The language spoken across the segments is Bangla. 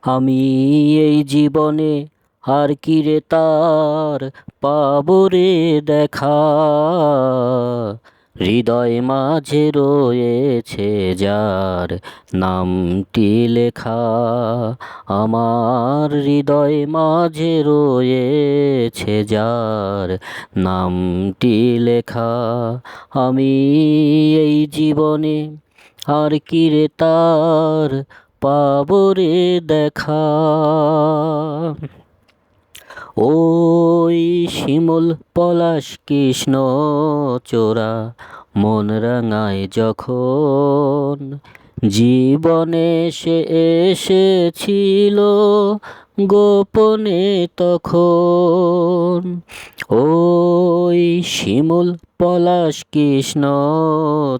আমি এই জীবনে আর কি রে তার পাবো রে দেখা, হৃদয় মাঝে রয়েছে যার নামটি লেখা। আমার হৃদয় মাঝে রয়েছে যার নামটি লেখা। আমি এই জীবনে আর কি রে তার পাবো রে দেখা। ওই শিমুল পলাশ কৃষ্ণ চোরা মন রাঙায় যখন, জীবনে সে এসেছিল গোপনে তখন। ওই শিমুল পলাশ কৃষ্ণ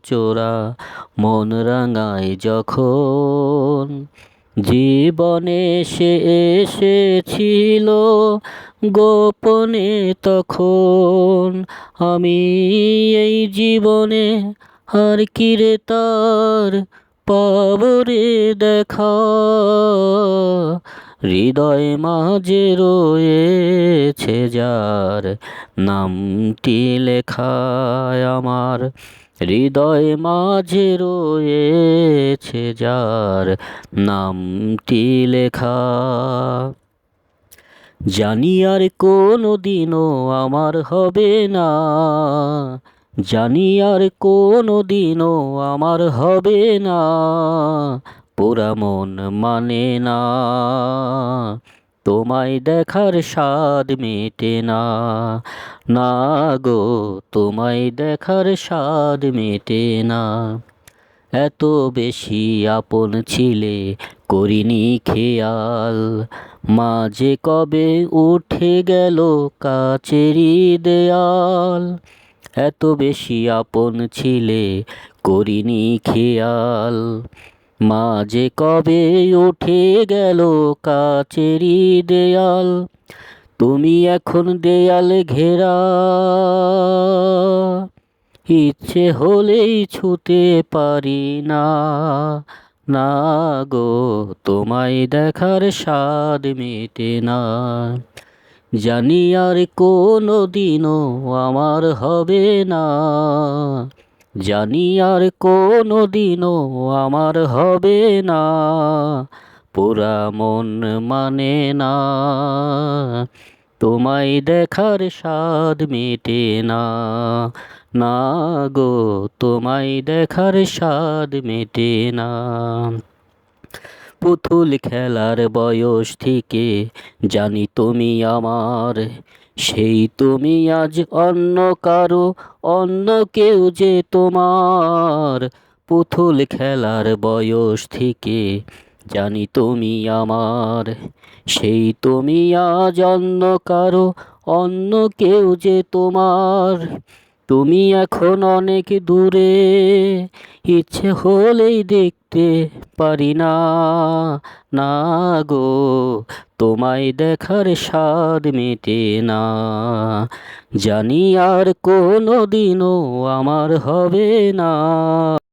চোরা মন রাঙায় যখন, জীবনে সে এসেছিল গোপনে তখন। আমি এই জীবনে আর কি রে তার পাবো রে দেখা, হৃদয় মাঝে রয়েছে যার নামটি লেখা। আমার হৃদয় মাঝে রয়েছে যার নামটি লেখা। জানি আর কোনো দিনও আমার হবে না, জানি আর কোনো দিনও আমার হবে না, পোড়া মন মানে না, তোমায় দেখার স্বাদ মেটে না। না গো, তোমায় দেখার স্বাদ মেটে না। এত বেশি আপন ছিলে করিনি খেয়াল, মাঝে কবে উঠে গেল কাচেরি দেয়াল। এত বেশি আপন ছিলে করিনি খেয়াল, মাঝে কবে উঠে গেল কাচেরি দেয়াল। তুমি এখন দেয়াল ঘেরা, ইচ্ছে হলেই ছুতে পারি না। না গো, তোমায় দেখার স্বাদ মেটে না। জানি আর কোনো দিনও আমার হবে না, জানি আর কোনো দিনও আমার হবে না, পোড়া মন মানে না, তোমায় দেখার স্বাদ মেটে না। না গো, তোমায় দেখার স্বাদ মেটে না। পুতুল খেলার বয়স থেকে জানি তুমি আমার, সেই তুমি আজ অন্য কারো, অন্য কেউ যে তোমার। পুতুল খেলার বয়স থেকে জানি তুমি আমার, সেই তুমি আজ অন্য কারো, অন্য কেউ যে তোমার। তুমি এখন অনেক দূরে, ইচ্ছে হলেই দেখতে পারি না। না গো, তোমায় দেখার স্বাদ মেটে না। জানি আর কোনো দিনও আমার হবে না।